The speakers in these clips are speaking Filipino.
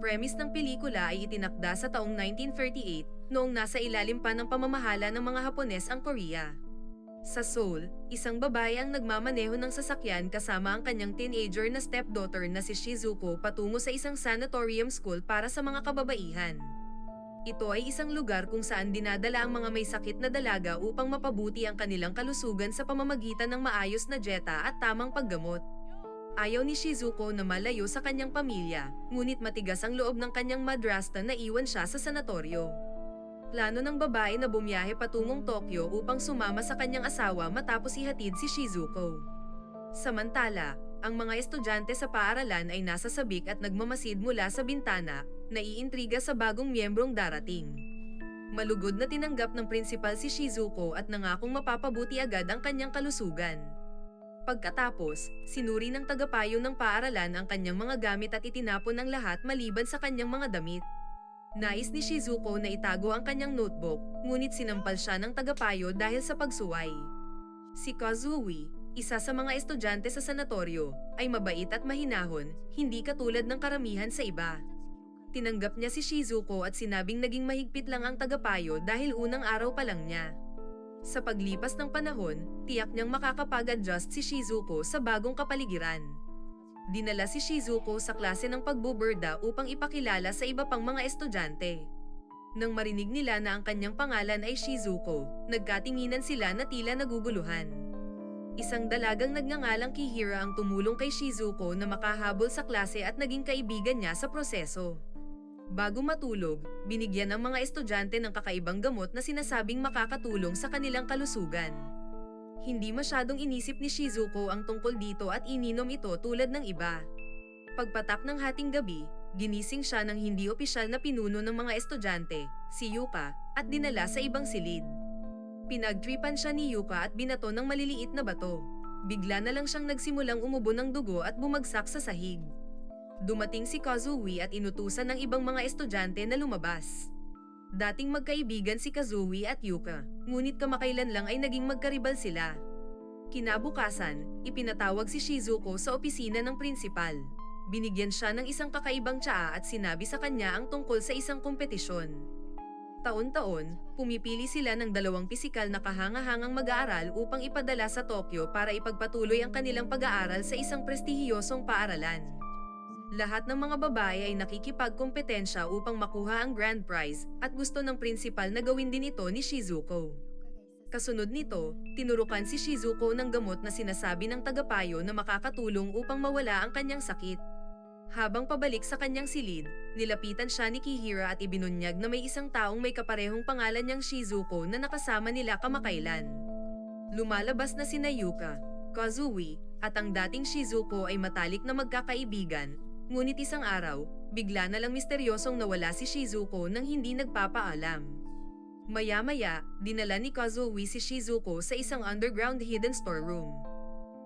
premise ng pelikula ay itinakda sa taong 1938, noong nasa ilalim pa ng pamamahala ng mga Hapones ang Korea. Sa Seoul, isang babae ang nagmamaneho ng sasakyan kasama ang kanyang teenager na stepdaughter na si Shizuko patungo sa isang sanatorium school para sa mga kababaihan. Ito ay isang lugar kung saan dinadala ang mga may sakit na dalaga upang mapabuti ang kanilang kalusugan sa pamamagitan ng maayos na dieta at tamang paggamot. Ayaw ni Shizuko na malayo sa kanyang pamilya, ngunit matigas ang loob ng kanyang madrasta na iwan siya sa sanatoryo. Plano ng babae na bumiyahe patungong Tokyo upang sumama sa kanyang asawa matapos ihatid si Shizuko. Samantala, ang mga estudyante sa paaralan ay nasa sabik at nagmamasid mula sa bintana, naiintriga sa bagong miyembrong darating. Malugod na tinanggap ng prinsipal si Shizuko at nangakong mapapabuti agad ang kanyang kalusugan. Pagkatapos, sinuri ng tagapayo ng paaralan ang kanyang mga gamit at itinapon ang lahat maliban sa kanyang mga damit. Nais ni Shizuko na itago ang kanyang notebook, ngunit sinampal siya ng tagapayo dahil sa pagsuway. Si Kazui, isa sa mga estudyante sa sanatoryo, ay mabait at mahinahon, hindi katulad ng karamihan sa iba. Tinanggap niya si Shizuko at sinabing naging mahigpit lang ang tagapayo dahil unang araw pa lang niya. Sa paglipas ng panahon, tiyak niyang makakapag-adjust si Shizuko sa bagong kapaligiran. Dinala si Shizuko sa klase ng pagbuburda upang ipakilala sa iba pang mga estudyante. Nang marinig nila na ang kanyang pangalan ay Shizuko, nagkatinginan sila na tila naguguluhan. Isang dalagang nagngangalang Kihira ang tumulong kay Shizuko na makahabol sa klase at naging kaibigan niya sa proseso. Bago matulog, binigyan ng mga estudyante ng kakaibang gamot na sinasabing makakatulong sa kanilang kalusugan. Hindi masyadong inisip ni Shizuko ang tungkol dito at ininom ito tulad ng iba. Pagpatak ng hating gabi, ginising siya ng hindi opisyal na pinuno ng mga estudyante, si Yuka, at dinala sa ibang silid. Pinagtripan siya ni Yuka at binato ng maliliit na bato. Bigla na lang siyang nagsimulang umubo ng dugo at bumagsak sa sahig. Dumating si Kazui at inutusan ng ibang mga estudyante na lumabas. Dating magkaibigan si Kazui at Yuka, ngunit kamakailan lang ay naging magkaribal sila. Kinabukasan, ipinatawag si Shizuko sa opisina ng prinsipal. Binigyan siya ng isang kakaibang tsaa at sinabi sa kanya ang tungkol sa isang kompetisyon. Taon-taon, pumipili sila ng 2 pisikal na kahanga-hangang mag-aaral upang ipadala sa Tokyo para ipagpatuloy ang kanilang pag-aaral sa isang prestihiyosong paaralan. Lahat ng mga babae ay nakikipagkompetensya upang makuha ang grand prize at gusto ng prinsipal na gawin din ito ni Shizuko. Kasunod nito, tinurukan si Shizuko ng gamot na sinasabi ng tagapayo na makakatulong upang mawala ang kanyang sakit. Habang pabalik sa kanyang silid, nilapitan siya ni Kihira at ibinunyag na may isang taong may kaparehong pangalan niyang Shizuko na nakasama nila kamakailan. Lumalabas na sina Yuka, Kazui, at ang dating Shizuko ay matalik na magkakaibigan. Ngunit isang araw, bigla na lang misteryosong nawala si Shizuko nang hindi nagpapaalam. Maya-maya, dinala ni Kazui si Shizuko sa isang underground hidden storeroom.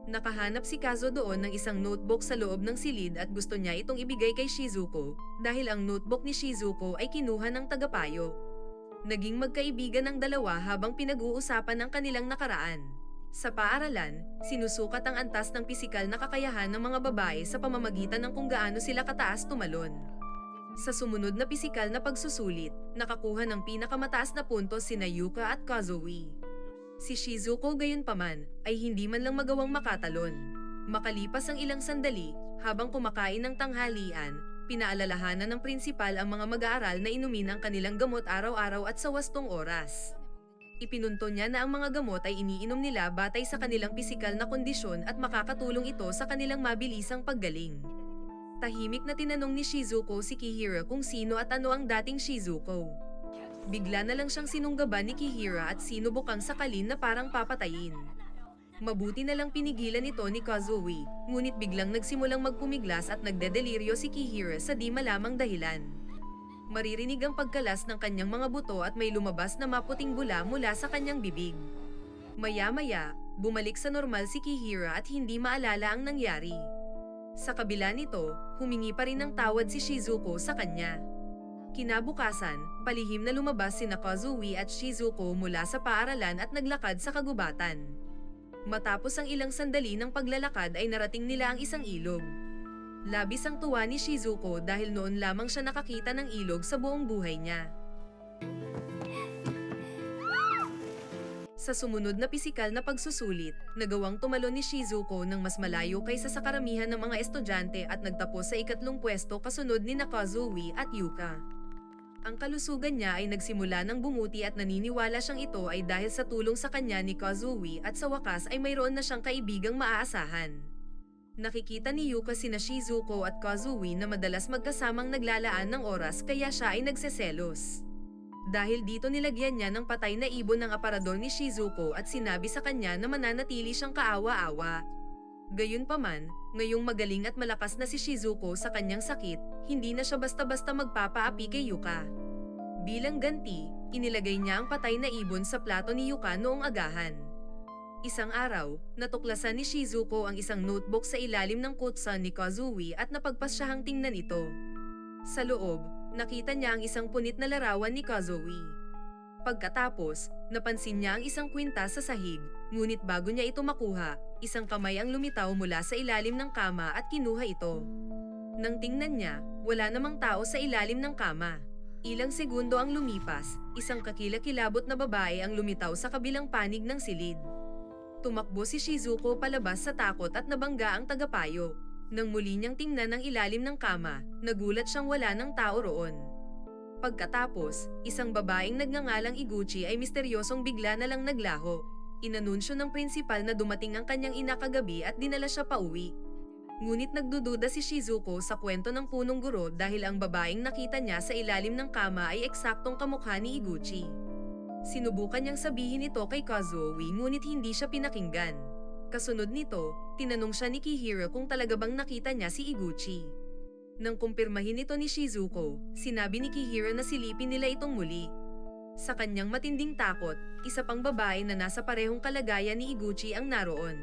Nakahanap si Kazo doon ng isang notebook sa loob ng silid at gusto niya itong ibigay kay Shizuko dahil ang notebook ni Shizuko ay kinuha ng tagapayo. Naging magkaibigan ang dalawa habang pinag-uusapan ang kanilang nakaraan. Sa paaralan, sinusukat ang antas ng pisikal na kakayahan ng mga babae sa pamamagitan ng kung gaano sila kataas tumalon. Sa sumunod na pisikal na pagsusulit, nakakuha ng pinakamataas na puntos sina Yuka at Kazui. Si Shizuko gayunpaman, ay hindi man lang magawang makatalon. Makalipas ang ilang sandali, habang kumakain ng tanghalian, pinaalalahanan ng prinsipal ang mga mag-aaral na inumin ang kanilang gamot araw-araw at sa wastong oras. Ipinunto niya na ang mga gamot ay iniinom nila batay sa kanilang pisikal na kondisyon at makakatulong ito sa kanilang mabilisang paggaling. Tahimik na tinanong ni Shizuko si Kihira kung sino at ano ang dating Shizuko. Bigla na lang siyang sinunggaban ni Kihira at sinubukang sakalin na parang papatayin. Mabuti na lang pinigilan ito ni Kazui, ngunit biglang nagsimulang magpumiglas at nagdedeliryo si Kihira sa di malamang dahilan. Maririnig ang pagkalas ng kanyang mga buto at may lumabas na maputing bula mula sa kanyang bibig. Maya-maya, bumalik sa normal si Kihira at hindi maalala ang nangyari. Sa kabila nito, humingi pa rin ng tawad si Shizuko sa kanya. Kinabukasan, palihim na lumabas sina Kazui at Shizuko mula sa paaralan at naglakad sa kagubatan. Matapos ang ilang sandali ng paglalakad ay narating nila ang isang ilog. Labis ang tuwa ni Shizuko dahil noon lamang siya nakakita ng ilog sa buong buhay niya. Sa sumunod na pisikal na pagsusulit, nagawang tumalon ni Shizuko ng mas malayo kaysa sa karamihan ng mga estudyante at nagtapos sa ikatlong pwesto kasunod ni Kazuwi at Yuka. Ang kalusugan niya ay nagsimula ng bumuti at naniniwala siyang ito ay dahil sa tulong sa kanya ni Kazuwi at sa wakas ay mayroon na siyang kaibigang maaasahan. Nakikita ni Yuka sina Shizuko at Kazuwi na madalas magkasamang naglalaan ng oras kaya siya ay nagseselos. Dahil dito nilagyan niya ng patay na ibon ng aparador ni Shizuko at sinabi sa kanya na mananatili siyang kaawa-awa. Gayunpaman, ngayong magaling at malakas na si Shizuko sa kanyang sakit, hindi na siya basta-basta magpapaapi kay Yuka. Bilang ganti, inilagay niya ang patay na ibon sa plato ni Yuka noong agahan. Isang araw, natuklasan ni Shizuko ang isang notebook sa ilalim ng kutsan ni Kazuwi at napagpasyahang tingnan ito. Sa loob, nakita niya ang isang punit na larawan ni Kazuwi. Pagkatapos, napansin niya ang isang kwintas sa sahig, ngunit bago niya ito makuha, isang kamay ang lumitaw mula sa ilalim ng kama at kinuha ito. Nang tingnan niya, wala namang tao sa ilalim ng kama. Ilang segundo ang lumipas, isang kakilakilabot na babae ang lumitaw sa kabilang panig ng silid. Tumakbo si Shizuko palabas sa takot at nabangga ang tagapayo. Nang muli niyang tingnan ang ilalim ng kama, nagulat siyang wala ng tao roon. Pagkatapos, isang babaeng nagngangalang Iguchi ay misteryosong bigla na lang naglaho. Inanunsyo ng prinsipal na dumating ang kanyang ina kagabi at dinala siya pauwi. Ngunit nagdududa si Shizuko sa kwento ng punong guro dahil ang babaeng nakita niya sa ilalim ng kama ay eksaktong kamukha ni Iguchi. Sinubukan niyang sabihin ito kay Kazuwi ngunit hindi siya pinakinggan. Kasunod nito, tinanong siya ni Kihiro kung talaga bang nakita niya si Iguchi. Nang kumpirmahin ito ni Shizuko, sinabi ni Kihiro na silipin nila itong muli. Sa kanyang matinding takot, isa pang babae na nasa parehong kalagayan ni Iguchi ang naroon.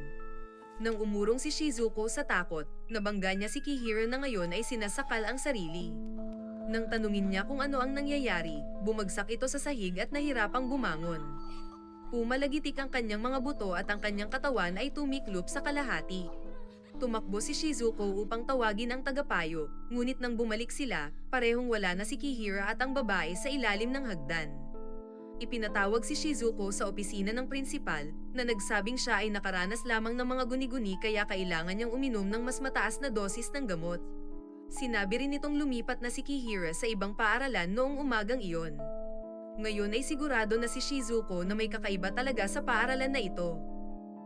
Nang umurong si Shizuko sa takot, nabangga niya si Kihiro na ngayon ay sinasakal ang sarili. Nang tanungin niya kung ano ang nangyayari, bumagsak ito sa sahig at nahirapang bumangon. Pumalagitik ang kanyang mga buto at ang kanyang katawan ay tumiklop sa kalahati. Tumakbo si Shizuko upang tawagin ang tagapayo, ngunit nang bumalik sila, parehong wala na si Kihiro at ang babae sa ilalim ng hagdan. Ipinatawag si Shizuko sa opisina ng prinsipal na nagsabing siya ay nakaranas lamang ng mga guni-guni kaya kailangan niyang uminom ng mas mataas na dosis ng gamot. Sinabi rin nitong lumipat na si Kihiro sa ibang paaralan noong umagang iyon. Ngayon ay sigurado na si Shizuko na may kakaiba talaga sa paaralan na ito.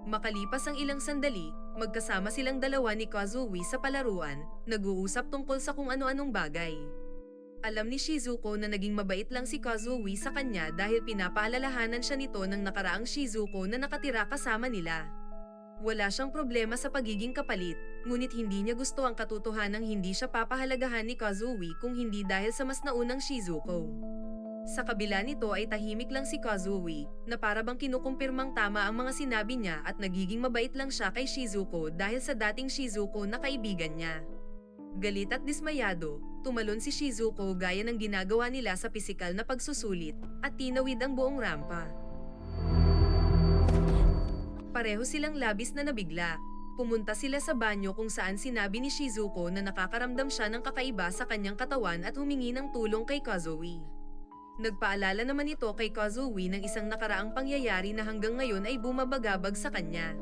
Makalipas ang ilang sandali, magkasama silang dalawa ni Kazuwi sa palaruan, nag-uusap tungkol sa kung ano-anong bagay. Alam ni Shizuko na naging mabait lang si Kazuwi sa kanya dahil pinapaalalahanan siya nito ng nakaraang Shizuko na nakatira kasama nila. Wala siyang problema sa pagiging kapalit, ngunit hindi niya gusto ang katotohanang hindi siya papahalagahan ni Kazuwi kung hindi dahil sa mas naunang Shizuko. Sa kabila nito ay tahimik lang si Kazuwi, na para bang kinukumpirmang tama ang mga sinabi niya at nagiging mabait lang siya kay Shizuko dahil sa dating Shizuko na kaibigan niya. Galit at dismayado, tumalon si Shizuko gaya ng ginagawa nila sa pisikal na pagsusulit, at tinawid ang buong rampa. Pareho silang labis na nabigla. Pumunta sila sa banyo kung saan sinabi ni Shizuko na nakakaramdam siya ng kakaiba sa kanyang katawan at humingi ng tulong kay Kazuwi. Nagpaalala naman ito kay Kazuwi ng isang nakaraang pangyayari na hanggang ngayon ay bumabagabag sa kanya.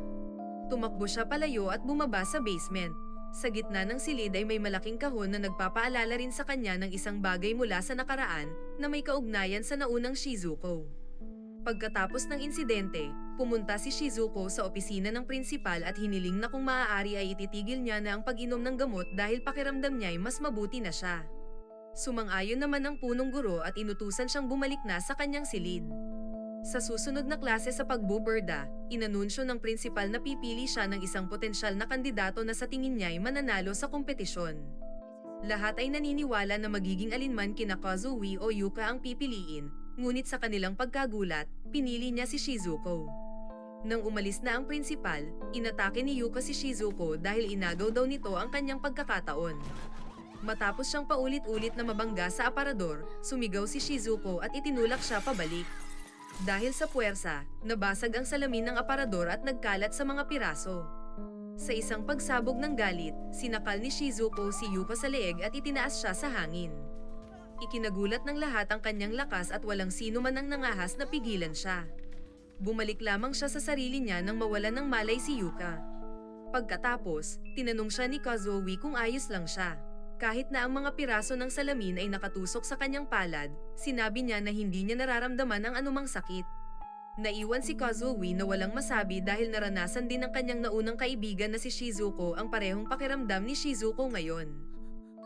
Tumakbo siya palayo at bumaba sa basement. Sa gitna ng silid ay may malaking kahon na nagpapaalala rin sa kanya ng isang bagay mula sa nakaraan na may kaugnayan sa naunang Shizuko. Pagkatapos ng insidente, pumunta si Shizuko sa opisina ng prinsipal at hiniling na kung maaari ay ititigil niya na ang pag-inom ng gamot dahil pakiramdam niya ay mas mabuti na siya. Sumang-ayon naman ang punong guro at inutusan siyang bumalik na sa kanyang silid. Sa susunod na klase sa pagbuburda, inanunsyo ng prinsipal na pipili siya ng isang potensyal na kandidato na sa tingin niya ay mananalo sa kompetisyon. Lahat ay naniniwala na magiging alinman kina Kazuwi o Yuka ang pipiliin, ngunit sa kanilang pagkagulat, pinili niya si Shizuko. Nang umalis na ang prinsipal, inatake ni Yuka si Shizuko dahil inagaw daw nito ang kanyang pagkakataon. Matapos siyang paulit-ulit na mabangga sa aparador, sumigaw si Shizuko at itinulak siya pabalik. Dahil sa puwersa, nabasag ang salamin ng aparador at nagkalat sa mga piraso. Sa isang pagsabog ng galit, sinakal ni Shizuko si Yuka sa leeg at itinaas siya sa hangin. Ikinagulat ng lahat ang kanyang lakas at walang sino man ang nangahas na pigilan siya. Bumalik lamang siya sa sarili niya nang mawalan ng malay si Yuka. Pagkatapos, tinanong siya ni Kazuo kung ayos lang siya. Kahit na ang mga piraso ng salamin ay nakatusok sa kanyang palad, sinabi niya na hindi niya nararamdaman ang anumang sakit. Naiwan si Kazuo na walang masabi dahil naranasan din ng kanyang naunang kaibigan na si Shizuko ang parehong pakiramdam ni Shizuko ngayon.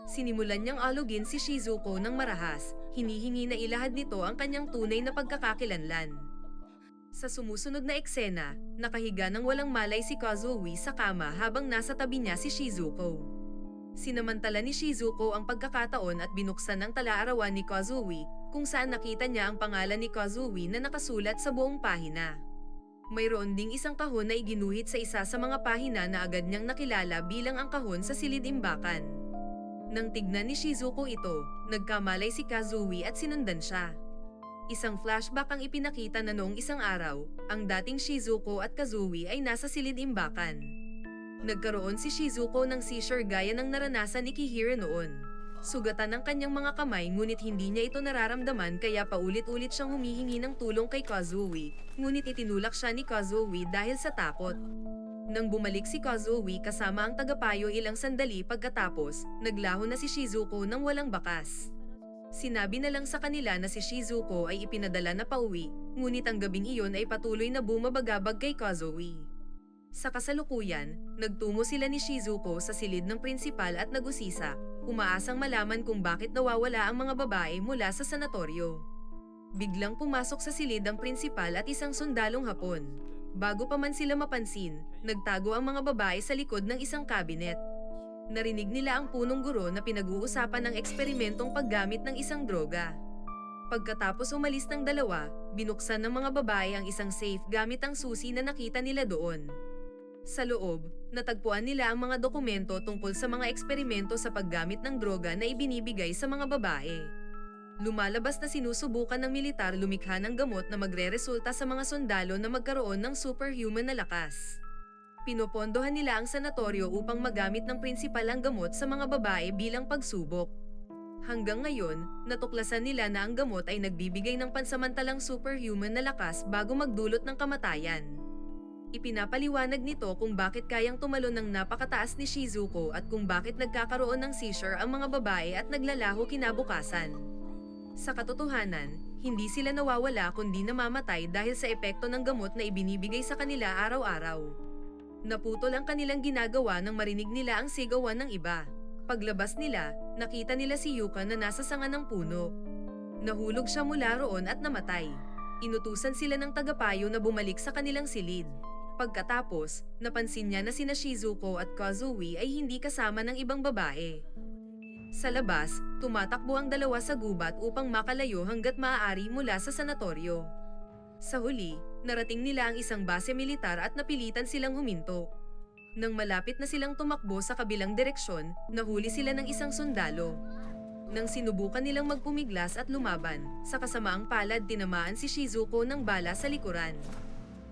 Sinimulan niyang alugin si Shizuko ng marahas, hinihingi na ilahad nito ang kanyang tunay na pagkakakilanlan. Sa sumusunod na eksena, nakahiga ng walang malay si Kazuo sa kama habang nasa tabi niya si Shizuko. Sinamantala ni Shizuko ang pagkakataon at binuksan ang tala-arawan ni Kazuo kung saan nakita niya ang pangalan ni Kazuo na nakasulat sa buong pahina. Mayroon ding isang kahon na iginuhit sa isa sa mga pahina na agad niyang nakilala bilang ang kahon sa silid-imbakan. Nang tignan ni Shizuko ito, nagkamalay si Kazuo at sinundan siya. Isang flashback ang ipinakita na noong isang araw, ang dating Shizuko at Kazuo ay nasa silid-imbakan. Nagkaroon si Shizuko ng seizure gaya ng naranasan ni Kihira noon. Sugatan ang kanyang mga kamay ngunit hindi niya ito nararamdaman kaya paulit-ulit siyang humihingi ng tulong kay Kazuo, ngunit itinulak siya ni Kazuo dahil sa takot. Nang bumalik si Kazuo kasama ang tagapayo ilang sandali pagkatapos, naglaho na si Shizuko nang walang bakas. Sinabi na lang sa kanila na si Shizuko ay ipinadala na pauwi, ngunit ang gabing iyon ay patuloy na bumabagabag kay Kazuo. Sa kasalukuyan, nagtungo sila ni Shizuko sa silid ng prinsipal at nag-usisa, umaasang malaman kung bakit nawawala ang mga babae mula sa sanatoryo. Biglang pumasok sa silid ang prinsipal at isang sundalong Hapon. Bago pa man sila mapansin, nagtago ang mga babae sa likod ng isang kabinet. Narinig nila ang punong guro na pinag-uusapan ng eksperimentong paggamit ng isang droga. Pagkatapos umalis ng dalawa, binuksan ng mga babae ang isang safe gamit ang susi na nakita nila doon. Sa loob, natagpuan nila ang mga dokumento tungkol sa mga eksperimento sa paggamit ng droga na ibinibigay sa mga babae. Lumalabas na sinusubukan ng militar lumikha ng gamot na magre-resulta sa mga sundalo na magkaroon ng superhuman na lakas. Pinopondohan nila ang sanatoryo upang magamit ng prinsipal ang gamot sa mga babae bilang pagsubok. Hanggang ngayon, natuklasan nila na ang gamot ay nagbibigay ng pansamantalang superhuman na lakas bago magdulot ng kamatayan. Ipinapaliwanag nito kung bakit kayang tumalon ng napakataas ni Shizuko at kung bakit nagkakaroon ng seizure ang mga babae at naglalaho kinabukasan. Sa katotohanan, hindi sila nawawala kundi namamatay dahil sa epekto ng gamot na ibinibigay sa kanila araw-araw. Naputol ang kanilang ginagawa nang marinig nila ang sigawan ng iba. Paglabas nila, nakita nila si Yuka na nasa sanga ng puno. Nahulog siya mula roon at namatay. Inutusan sila ng tagapayo na bumalik sa kanilang silid. Pagkatapos, napansin niya na sina Shizuko at Kazuo ay hindi kasama ng ibang babae. Sa labas, tumatakbo ang dalawa sa gubat upang makalayo hanggat maaari mula sa sanatoryo. Sa huli, narating nila ang isang base militar at napilitan silang huminto. Nang malapit na silang tumakbo sa kabilang direksyon, nahuli sila ng isang sundalo. Nang sinubukan nilang magpumiglas at lumaban, sa kasamaang palad tinamaan si Shizuko ng bala sa likuran.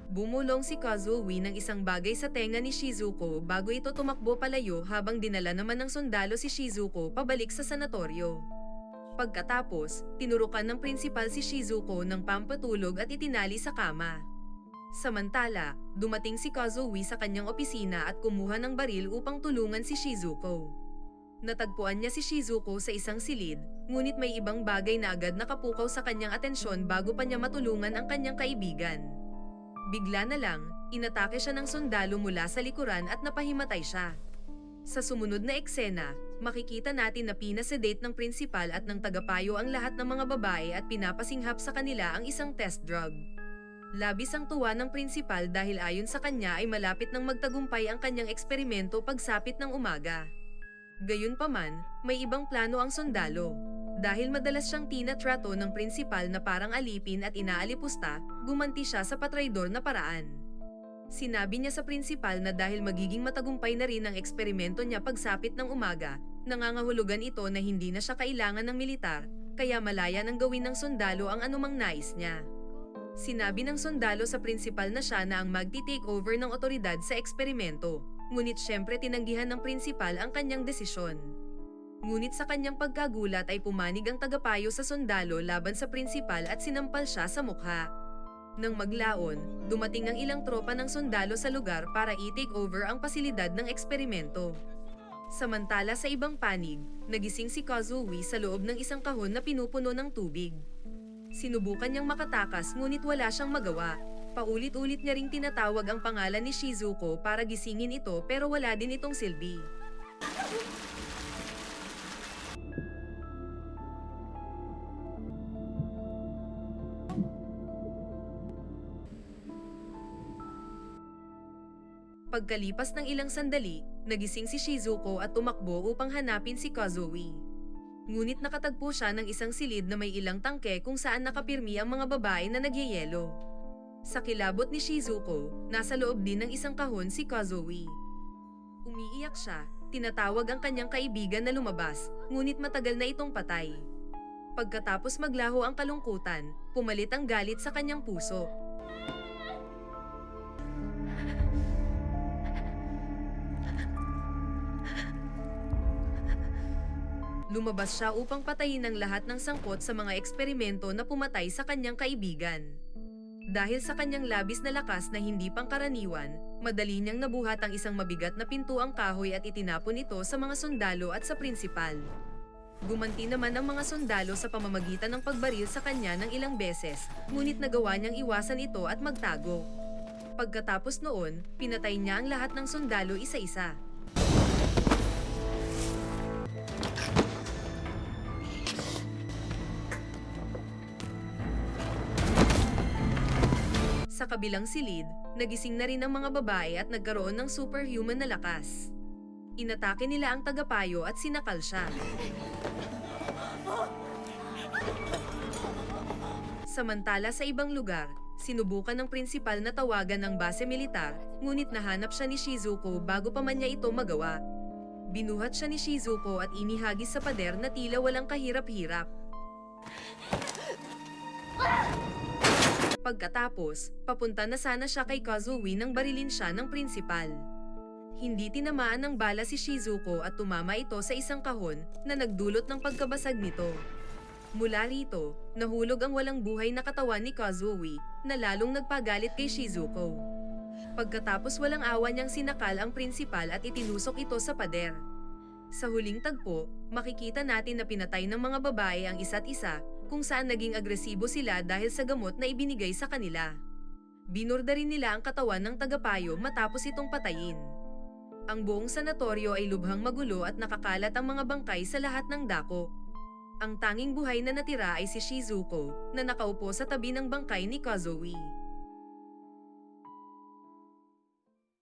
Bumulong si Kazuo ng isang bagay sa tenga ni Shizuko bago ito tumakbo palayo habang dinala naman ng sundalo si Shizuko pabalik sa sanatoryo. Pagkatapos, tinurukan ng prinsipal si Shizuko ng pampatulog at itinali sa kama. Samantala, dumating si Kazuo sa kanyang opisina at kumuha ng baril upang tulungan si Shizuko. Natagpuan niya si Shizuko sa isang silid, ngunit may ibang bagay na agad nakapukaw sa kanyang atensyon bago pa niya matulungan ang kanyang kaibigan. Bigla na lang, inatake siya ng sundalo mula sa likuran at napahimatay siya. Sa sumunod na eksena, makikita natin na pinasedate ng prinsipal at ng tagapayo ang lahat ng mga babae at pinapasinghap sa kanila ang isang test drug. Labis ang tuwa ng prinsipal dahil ayon sa kanya ay malapit nang magtagumpay ang kanyang eksperimento pagsapit ng umaga. Gayunpaman, may ibang plano ang sundalo. Dahil madalas siyang tinatrato ng prinsipal na parang alipin at inaalipusta, gumanti siya sa patraidor na paraan. Sinabi niya sa prinsipal na dahil magiging matagumpay na rin ang eksperimento niya pagsapit ng umaga, nangangahulugan ito na hindi na siya kailangan ng militar, kaya malaya nang gawin ng sundalo ang anumang nais niya. Sinabi ng sundalo sa prinsipal na siya na ang magti-take over ng otoridad sa eksperimento. ngunit syempre tinanggihan ng prinsipal ang kanyang desisyon. Ngunit sa kanyang pagkagulat ay pumanig ang tagapayo sa sundalo laban sa prinsipal at sinampal siya sa mukha. Nang maglaon, dumating ang ilang tropa ng sundalo sa lugar para i-take over ang pasilidad ng eksperimento. Samantala sa ibang panig, nagising si Kazuo sa loob ng isang kahon na pinupuno ng tubig. Sinubukan niyang makatakas ngunit wala siyang magawa. Paulit-ulit niya ring tinatawag ang pangalan ni Shizuko para gisingin ito pero wala din itong silbi. Pagkalipas ng ilang sandali, nagising si Shizuko at tumakbo upang hanapin si Kazuo. Ngunit nakatagpo siya ng isang silid na may ilang tangke kung saan nakapirmi ang mga babae na nagyayelo. Sa kilabot ni Shizuko, nasa loob din ng isang kahon si Kazuo. Umiiyak siya, tinatawag ang kanyang kaibigan na lumabas, ngunit matagal na itong patay. Pagkatapos maglaho ang kalungkutan, pumalit ang galit sa kanyang puso. Lumabas siya upang patayin ang lahat ng sangkot sa mga eksperimento na pumatay sa kanyang kaibigan. Dahil sa kanyang labis na lakas na hindi pangkaraniwan, madali niyang nabuhat ang isang mabigat na pintuang kahoy at itinapon ito sa mga sundalo at sa prinsipal. Gumanti naman ang mga sundalo sa pamamagitan ng pagbaril sa kanya ng ilang beses, ngunit nagawa niyang iwasan ito at magtago. Pagkatapos noon, pinatay niya ang lahat ng sundalo isa-isa. Sa kabilang silid, nagising na rin ang mga babae at nagkaroon ng superhuman na lakas. Inatake nila ang tagapayo at sinakal siya. Samantala sa ibang lugar, sinubukan ng prinsipal na tawagan ng base militar, ngunit nahanap siya ni Shizuko bago pa man niya ito magawa. Binuhat siya ni Shizuko at inihagis sa pader na tila walang kahirap-hirap. Pagkatapos, papunta na sana siya kay Kazuo nang barilin siya ng prinsipal. Hindi tinamaan ng bala si Shizuko at tumama ito sa isang kahon na nagdulot ng pagkabasag nito. Mula rito, nahulog ang walang buhay na katawan ni Kazuo na lalong nagpagalit kay Shizuko. Pagkatapos walang awa niyang sinakal ang prinsipal at itinusok ito sa pader. Sa huling tagpo, makikita natin na pinatay ng mga babae ang isa't isa, kung saan naging agresibo sila dahil sa gamot na ibinigay sa kanila. Binurda rin nila ang katawan ng tagapayo matapos itong patayin. Ang buong sanatoryo ay lubhang magulo at nakakalat ang mga bangkay sa lahat ng dako. Ang tanging buhay na natira ay si Shizuko, na nakaupo sa tabi ng bangkay ni Kazuo.